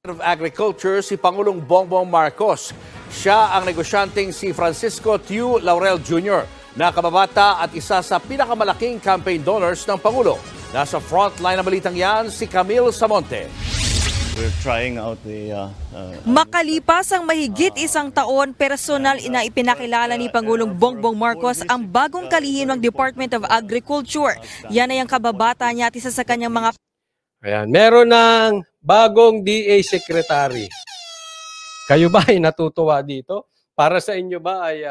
of Agriculture si Pangulong Bongbong Marcos. Siya ang negosyanteng si Francisco Tiu Laurel Jr. na kababata at isa sa pinakamalaking campaign donors ng Pangulo. Nasa frontline na balitang yan si Camille Samonte. We're trying out the Makalipas ang mahigit isang taon, personal na ipinakilala ni Pangulong Bongbong Marcos ang bagong kalihim ng Department of Agriculture. Yan ay ang kababata niya at isa sa kanyang mga... Ayan, meron ng bagong DA Secretary. Kayo ba ay natutuwa dito? Para sa inyo ba ay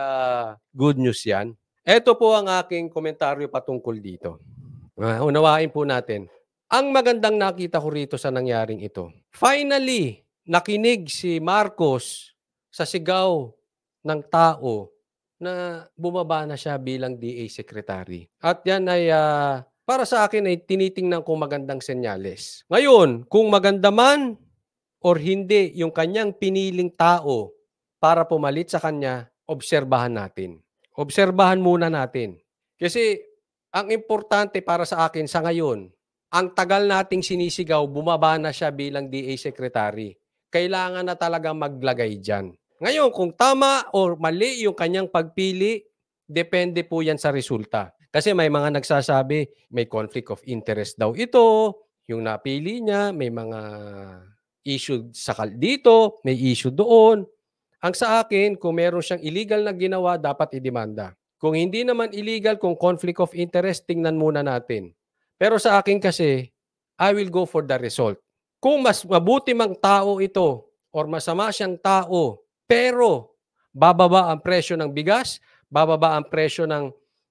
good news yan? Ito po ang aking komentaryo patungkol dito. Unawain po natin. Ang magandang nakita ko rito sa nangyaring ito. Finally, nakinig si Marcos sa sigaw ng tao na bumaba na siya bilang DA Secretary. At yan ay... para sa akin ay tinitingnan kong magandang senyales. Ngayon, kung maganda man or hindi yung kanyang piniling tao para pumalit sa kanya, obserbahan natin. Obserbahan muna natin. Kasi ang importante para sa akin sa ngayon, ang tagal nating sinisigaw, bumaba na siya bilang DA Secretary. Kailangan na talaga maglagay dyan. Ngayon, kung tama o mali yung kanyang pagpili, depende po yan sa resulta. Kasi may mga nagsasabi, may conflict of interest daw ito, yung napili niya, may mga issue dito, may issue doon. Ang sa akin, kung meron siyang illegal na ginawa, dapat idemanda. Kung hindi naman illegal, kung conflict of interest, tingnan muna natin. Pero sa akin kasi, I will go for the result. Kung mas mabuti mang tao ito, or masama siyang tao, pero bababa ang presyo ng bigas, bababa ang presyo ng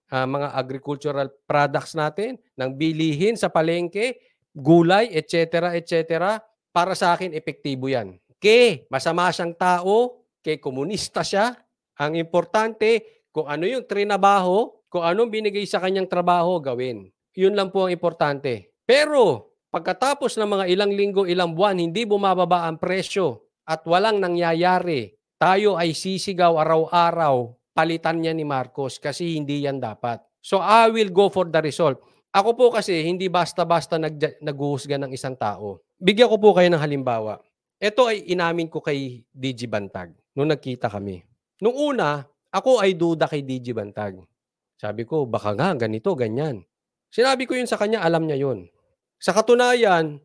mga agricultural products natin, ng bilihin sa palengke, gulay, etc., etc., para sa akin, epektibo yan. Masama siyang tao, komunista siya, ang importante, kung ano yung trinabaho, kung anong binigay sa kanyang trabaho, gawin. Yun lang po ang importante. Pero, pagkatapos ng mga ilang linggo, ilang buwan, hindi bumababa ang presyo at walang nangyayari, tayo ay sisigaw araw-araw, palitan niya ni Marcos kasi hindi yan dapat. So I will go for the result. Ako po kasi hindi basta-basta naghuhusga ng isang tao. Bigyan ko po kayo ng halimbawa. Ito ay inamin ko kay DG Bantag nung nagkita kami. Nung una, ako ay duda kay DG Bantag. Sabi ko, baka nga ganito, ganyan. Sinabi ko yun sa kanya, alam niya yun. Sa katunayan,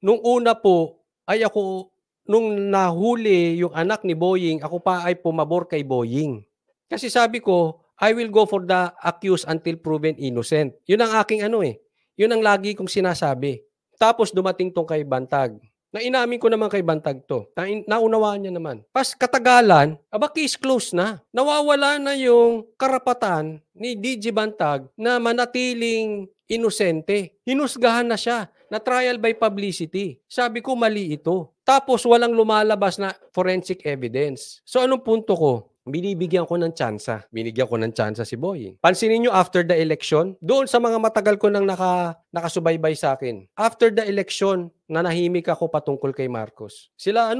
nung una po ay ako, nung nahuli yung anak ni Boying, ako pa ay pumabor kay Boying. Kasi sabi ko, I will go for the accused until proven innocent. Yun ang aking Yun ang lagi kong sinasabi. Tapos dumating tong kay Bantag. Na inamin ko naman kay Bantag to. Naunawaan niya naman. Pas katagalan, case closed na. Nawawala na yung karapatan ni DG Bantag na manatiling inosente. Hinusgahan na siya na trial by publicity. Sabi ko, mali ito. Tapos walang lumalabas na forensic evidence. So anong punto ko? Binibigyan ko ng tsansa. Binigyan ko ng tsansa si Boying. Pansinin nyo, after the election, doon sa mga matagal ko nang nakasubaybay sa akin, after the election, nanahimik ako patungkol kay Marcos. Sila,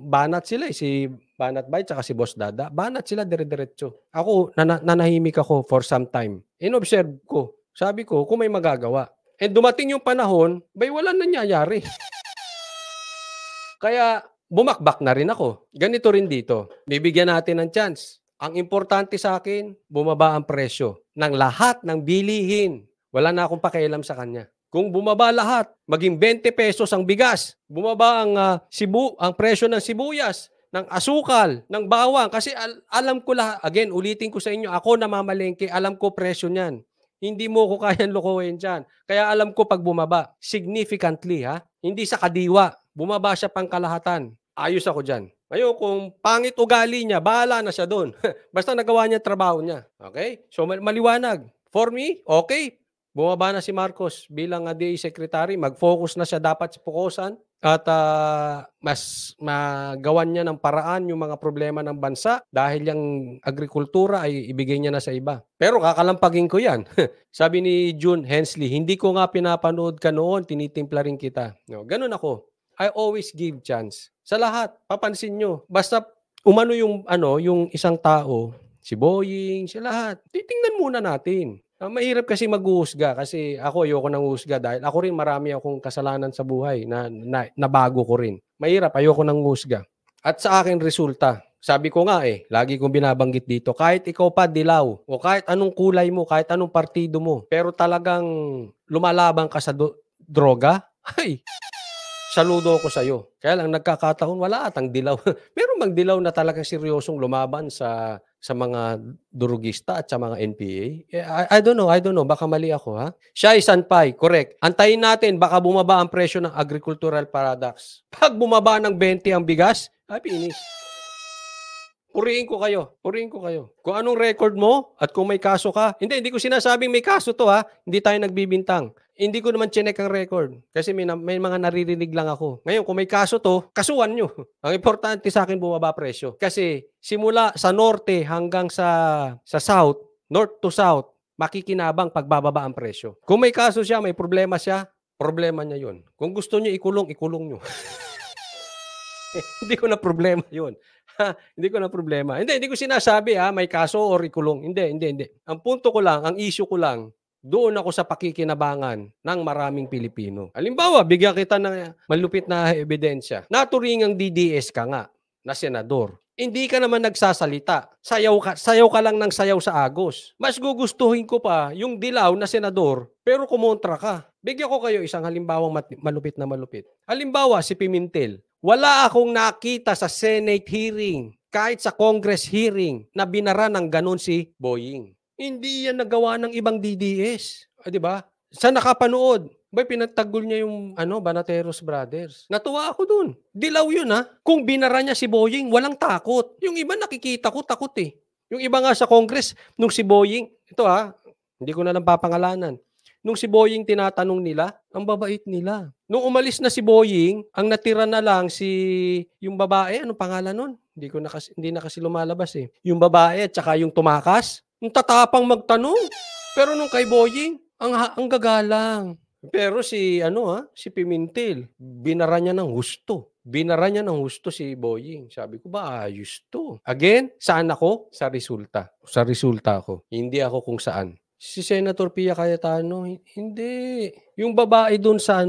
banat sila si Banat Bay, tsaka si Boss Dada. Banat sila dire-diretso. Ako, nanahimik ako for some time. In-observe ko. Sabi ko, kung may magagawa. And dumating yung panahon, wala nangyayari. Kaya, bumakbak na rin ako. Ganito rin dito. Bibigyan natin ng chance. Ang importante sa akin, bumaba ang presyo ng lahat ng bilihin. Wala na akong pakialam sa kanya. Kung bumaba lahat, maging 20 pesos ang bigas, bumaba ang presyo ng sibuyas, ng asukal, ng bawang. Kasi alam ko lahat. Again, ulitin ko sa inyo, ako namamalengke, alam ko presyo niyan. Hindi mo ko kayang lokohin dyan. Kaya alam ko pag bumaba, significantly, hindi sa kadiwa, bumaba siya pang kalahatan. Ayos ako dyan. Ngayon, kung pangit ugali niya, bahala na siya doon. Basta nagawa niya trabaho niya. Okay? So, maliwanag. For me, okay. Bumaba na si Marcos bilang DA Secretary. Mag-focus na siya dapat sa pukusan. At mas magawan niya ng paraan yung mga problema ng bansa dahil yung agrikultura ay ibigay niya na sa iba. Pero kakalampagin ko yan. Sabi ni June Hensley, hindi ko nga pinapanood ka noon, tinitimpla rin kita. No, ganun ako. I always give chance. Sa lahat, papansin nyo. Basta umano yung isang tao, si Boying, si lahat. Titingnan muna natin. Mahirap kasi maghuhusga kasi ako ayoko nang husga dahil ako rin marami akong kasalanan sa buhay na nabago ko rin. Mahirap, ayoko nang husga. At sa akin resulta, sabi ko nga lagi kong binabanggit dito, kahit ikaw pa dilaw, o kahit anong kulay mo, kahit anong partido mo, pero talagang lumalaban ka sa droga, ay, saludo ako sa'yo. Kaya lang nagkakataon, wala atang dilaw. Meron bang dilaw na talagang seryosong lumaban sa mga durugista at sa mga NPA? I don't know. Baka mali ako, ha? Siya ay Sanpay, correct. Antayin natin, baka bumaba ang presyo ng agricultural products. Pag bumaba ng 20 ang bigas, ay finish. Purihin ko kayo. Kung anong record mo at kung may kaso ka. Hindi ko sinasabing may kaso to, ha. Hindi tayo nagbibintang. Hindi ko naman chinek ang record. Kasi may mga naririnig lang ako. Ngayon, kung may kaso to, kasuhan nyo. Ang importante sa akin bumaba presyo. Kasi simula sa norte hanggang sa south, north to south, makikinabang pagbababa ang presyo. Kung may kaso siya, may problema siya, problema niya yun. Kung gusto nyo ikulong nyo. Hindi ko na problema yun. Hindi ko na problema. Hindi ko sinasabi may kaso or ikulong. Hindi. Ang punto ko lang, ang issue ko lang, doon ako sa pakikinabangan ng maraming Pilipino. Halimbawa, bigyan kita ng malupit na ebidensya. Naturingang DDS ka nga na senador. Hindi ka naman nagsasalita. Sayaw ka lang ng sayaw sa Agos. Mas gugustuhin ko pa yung dilaw na senador pero kumontra ka. Bigyan ko kayo isang halimbawang malupit na malupit. Halimbawa, si Pimentel. Wala akong nakita sa Senate hearing, kahit sa Congress hearing, na binara ng ganun si Boying. Hindi yan nagawa ng ibang DDS. Di ba? Sa nakapanood, pinagtanggol niya yung Banateros Brothers. Natuwa ako dun. Dilaw yun, ha? Kung binara niya si Boying, walang takot. Yung iba nakikita ko, takot eh. Yung iba nga sa Congress, nung si Boying, ito hindi ko na lang papangalanan. Nung si Boying tinatanong nila, ang babait nila. Nung umalis na si Boying, ang natira na lang yung babae, anong pangalan nun? Hindi na kasi lumalabas eh. Yung babae at saka yung tumakas, yung tatapang magtanong. Pero nung kay Boying, ang gagalang. Pero si Pimentel, binara niya ng husto. Si Boying. Sabi ko ba, ayos to. Again, saan ako? Sa resulta. Sa resulta ako. Hindi ako kung saan. Si Senator Pia Cayetano, hindi. Yung babae doon sa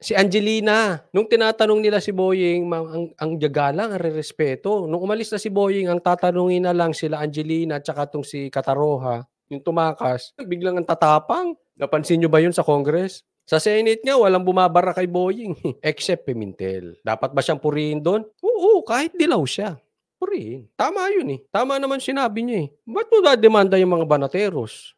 si Angelina. Nung tinatanong nila si Boying, ang jagalang, ang respeto. Nung umalis na si Boying, ang tatanungin na lang sila Angelina at saka itong si Kataroha, yung tumakas, biglang ang tatapang. Napansin nyo ba yun sa Congress? Sa Senate nga, walang bumabara kay Boying. Except Pimentel. Dapat ba siyang purihin doon? Oo, kahit dilaw siya. Purihin. Tama yun eh. Tama naman sinabi niya eh. Ba't mo dademanda yung mga Banateros?